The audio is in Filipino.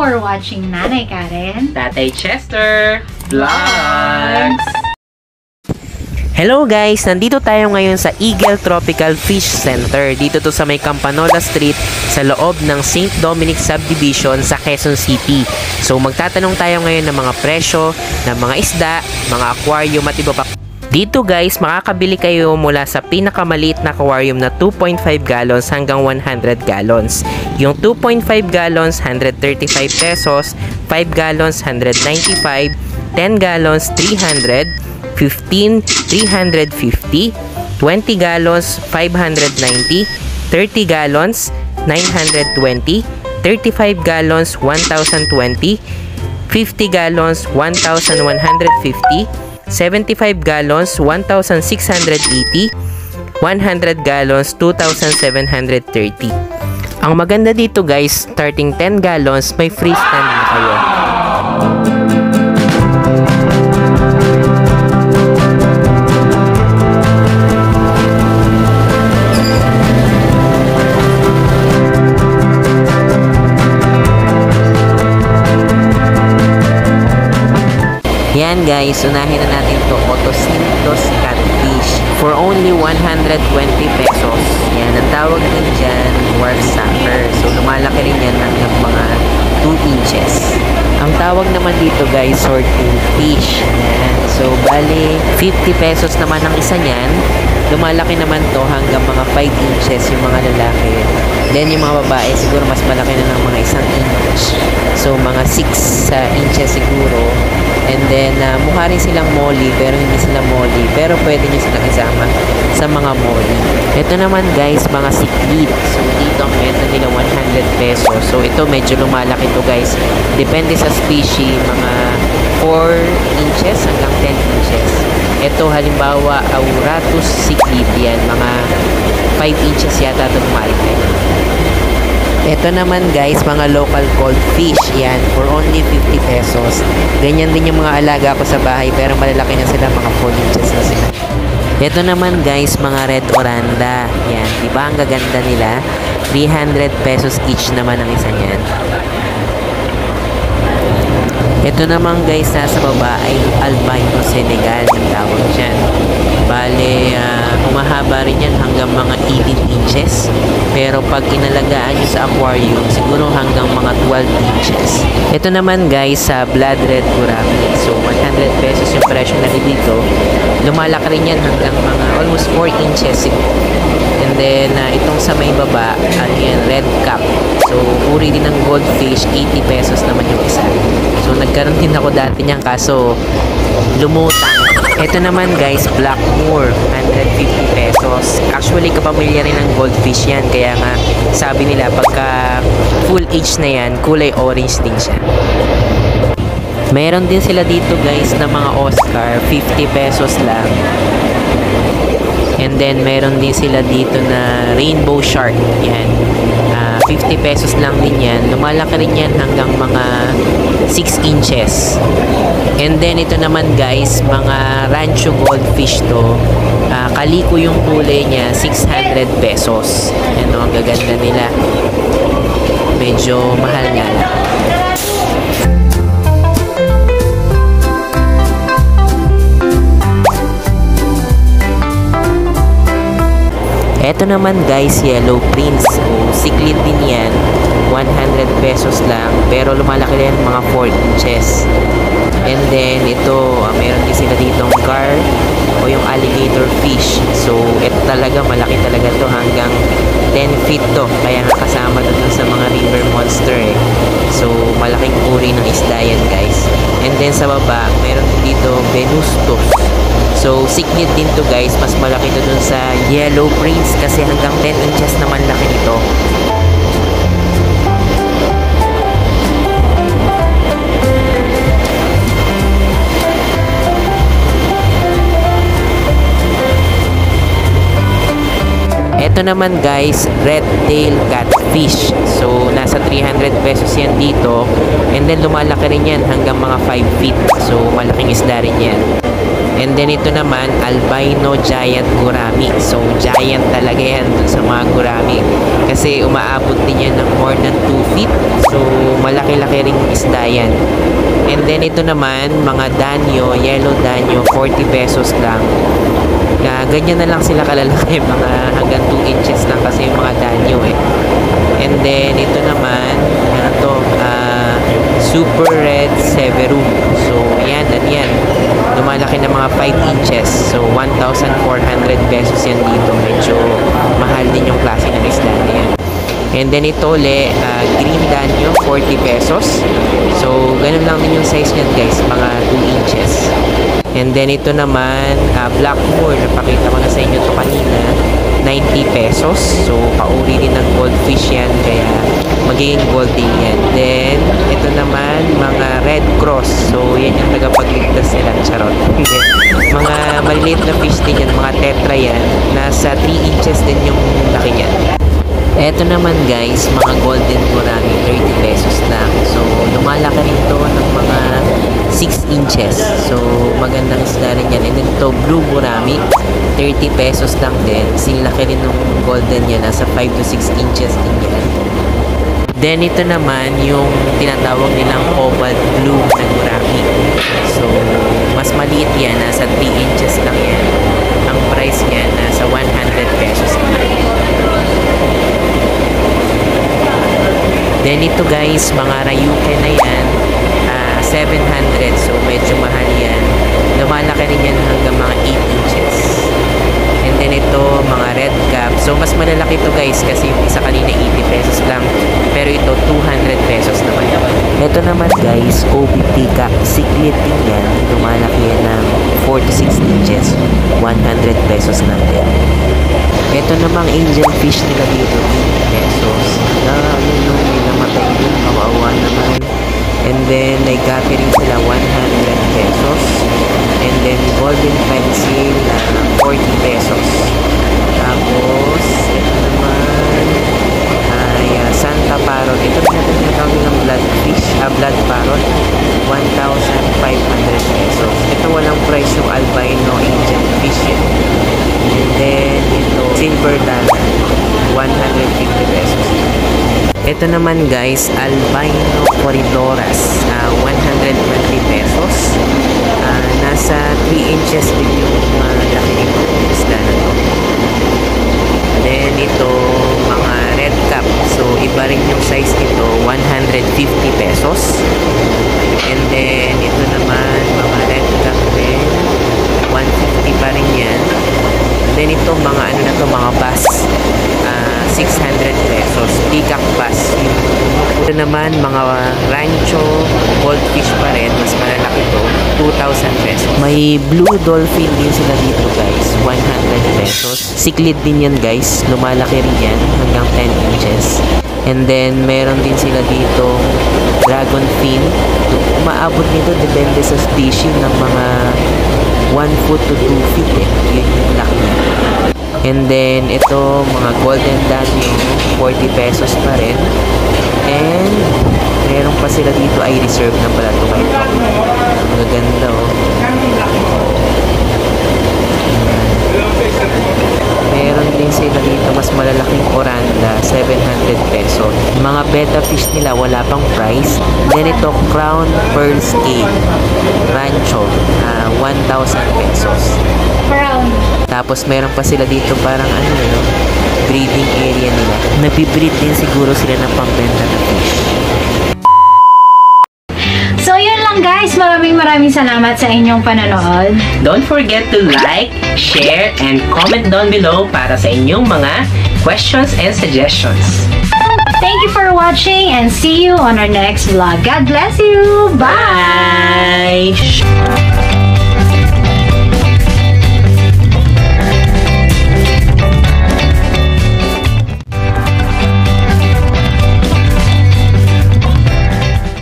for watching Nanay Karen, Tatay Chester Vlogs! Hello guys! Nandito tayo ngayon sa Eagle Tropical Fish Center. Dito to sa may Campanola Street sa loob ng St. Dominic Subdivision sa Quezon City. So magtatanong tayo ngayon ng mga presyo, ng mga isda, mga aquarium at iba pa. Dito guys, makakabili kayo mula sa pinakamaliit na aquarium na 2.5 gallons hanggang 100 gallons. Yung 2.5 gallons, 135 pesos, 5 gallons, 195, 10 gallons, 300, 15, 350, 20 gallons, 590, 30 gallons, 920, 35 gallons, 1,020, 50 gallons, 1,150, 75 gallons, 1,680, 100 gallons, 2,730. Ang maganda dito guys, starting 10 gallons, may free stand na kayo. Yan guys, unahin na natin to Otocinctos Catfish for only 120 pesos. Yan, ang tawag din dyan, dwarf sucker. So lumalaki rin yan hanggang mga 2 inches. Ang tawag naman dito guys, swordtail fish. Yan. So bali, 50 pesos naman ang isa niyan. Lumalaki naman to hanggang mga 5 inches yung mga lalaki. Then yung mga babae, siguro mas malaki na ng mga 1 inch. So mga 6 inches siguro. And then, mukha rin silang molly, pero hindi sila molly. Pero pwede nyo silang isama sa mga molly. Ito naman guys, mga cichlid. So, dito ang benta nila 100 pesos. So, ito medyo lumalaki to guys. Depende sa species, mga 4 inches hanggang 10 inches. Ito, halimbawa, Auratus cichlid yan. Mga 5 inches yata ito lumalaki. Ito naman guys, mga local cod fish. Yan, for only 50 pesos. Ganyan din yung mga alaga ko sa bahay, pero malalaki na sila, mga 4 inches na sila. Ito naman guys, mga red oranda. Yan, diba ang gaganda nila? 300 pesos each naman ang isa niyan. Ito naman guys, nasa baba ay albino Senegal yung tawag dyan. Bale, humahaba rin yan hanggang mga 18 inches. Pero pag inalagaan nyo sa aquarium, siguro hanggang mga 12 inches. Ito naman guys, sa blood red gurami. So, 100 pesos yung presyo na dito. Lumalaki rin yan hanggang mga almost 4 inches. And then, itong sa may baba, ano yan, red cap. So, uri din ng goldfish, 80 pesos naman yung isa. So, nagkaroon din ako dati niyan, kaso lumutang. Ito naman guys, Blackmore, 150 pesos. Actually, kapamilya rin ng goldfish yan. Kaya nga, sabi nila, pagka full age na yan, kulay orange din siya. Meron din sila dito guys na mga Oscar, 50 pesos lang. And then, meron din sila dito na rainbow shark. Yan. 50 pesos lang din yan. Lumalaki rin yan hanggang mga 6 inches. And then, ito naman guys, mga rancho goldfish to. Kaliko yung kulay niya, 600 pesos. Yan o, ang gaganda nila. Medyo mahal nga lang. Ito naman guys, yellow prince. So, cichlid din yan. 100 pesos lang. Pero lumalaki rin mga 4 inches. And then, ito, meron din sila ditong gar o yung alligator fish. So, ito talaga, malaki talaga to hanggang 10 feet to. Kaya kasama doon sa mga river monster eh. So, malaking uri ng isda yan guys. And then, sa baba, meron din dito Venustus. So, cichlid din to guys. Mas malaki to dun sa yellow prince kasi hanggang 10 inches naman laki nito. Ito naman guys, red tail catfish. So, nasa 300 pesos yan dito. And then, lumalaki rin yan hanggang mga 5 feet. So, malaking isda rin yan. And then ito naman, albino giant gurami. So, giant talaga yan dun sa mga gurami. Kasi umaabot din yan ng more than 2 feet. So, malaki-laki ring isda yan. And then ito naman, mga danyo, yellow danyo, 40 pesos lang. Ganyan na lang sila kalalaki, mga hanggang 2 inches lang kasi yung mga danyo eh. And then ito naman, ano to, super red severum. So, yan. Lumalaki na mga 5 inches. So, 1,400 pesos yan dito. Medyo mahal din yung klase ng isda na yan. And then ito ulit, green danyo, 40 pesos. So, ganun lang din yung size niyan guys, mga 2 inches. And then ito naman, blackmore, napakita ko na sa inyo to kanina, 90 pesos. So, pauri din ng goldfish yan, kaya magiging gold din yan. Then, ito naman, mga red cross. So, yan yung tagapagligtas nila, charot. Mga maliliit na fish din yan, mga tetra yan. Nasa 3 inches din yung laki yan. Eto naman guys, mga golden gurami, 30 pesos lang. So, lumalaki rin to ng mga 6 inches. So, magandang isda rin yan. And then ito, blue gurami, 30 pesos lang din. Sinlaki rin ng golden yan, nasa 5 to 6 inches din yan. Then, ito naman, yung tinatawag nilang cobalt blue na gurami. So, mas maliit yan, nasa 3 inches lang yan. Ang price niya, nasa 100 pesos lang. Then ito guys, mga rayuke na yan, 700, so medyo mahal yan. Lumalaki rin yan hanggang mga 8 inches. And then ito, mga red cap. So mas malalaki ito guys kasi yung isa kanina 80 pesos lang. Pero ito 200 pesos naman. Ito naman guys, OB peacock, cichlid din yan. Lumalaki yan ng 4 to 6 inches, 100 pesos lang din. Ito namang angel fish nila dito, 80 pesos. Yun yung namatay din, kawawa naman. And then, nagkapi rin sila 100 pesos. And then, golden pencil, 40 pesos. Tapos, ito naman, ay Santa Parrot. Ito rin natin tinatawag ng bloodfish, blood parrot, 1,500 pesos. Ito walang price yung albino angel fish yun. And then, ito, silver dana, 150 pesos. Ito naman guys, albino corridoras, 120 pesos. Nasa 3 inches din yung laki nito, isda na to. Then, ito, mga red cap. So, iba rin yung size nito, 150 pesos. And then, ito naman, mga red cap din, 150 pa rin yan. Then ito, mga ano na to, mga bass, 600 pesos, peacock bass. Ito naman, mga rancho, goldfish pa rin, mas malalaki to, 2,000 pesos. May blue dolphin din sila dito guys, 100 pesos. Cichlid din yan guys, lumalaki rin yan, hanggang 10 inches. And then, meron din sila dito, dragon fin. Umaabot nito, depende sa species, ng mga 1 foot to 2 feet eh. Yun yung laki niya. And then, ito, mga golden danyo, 40 pesos pa rin. And, meron pa sila dito ay reserve na pala ito. Ang gaganda oh. Meron din sila dito, mas malalaking oranda, 700 pesos. Mga betta fish nila, wala pang price. Then ito, crown pearl scale, rancho, 1,000 pesos. Crown. Tapos meron pa sila dito parang ano yun, breeding area nila. Nabibreed din siguro sila ng pambenta na fish. So, yun lang guys. Maraming salamat sa inyong panonood. Don't forget to like, share, and comment down below para sa inyong mga questions and suggestions. Thank you for watching and see you on our next vlog. God bless you. Bye!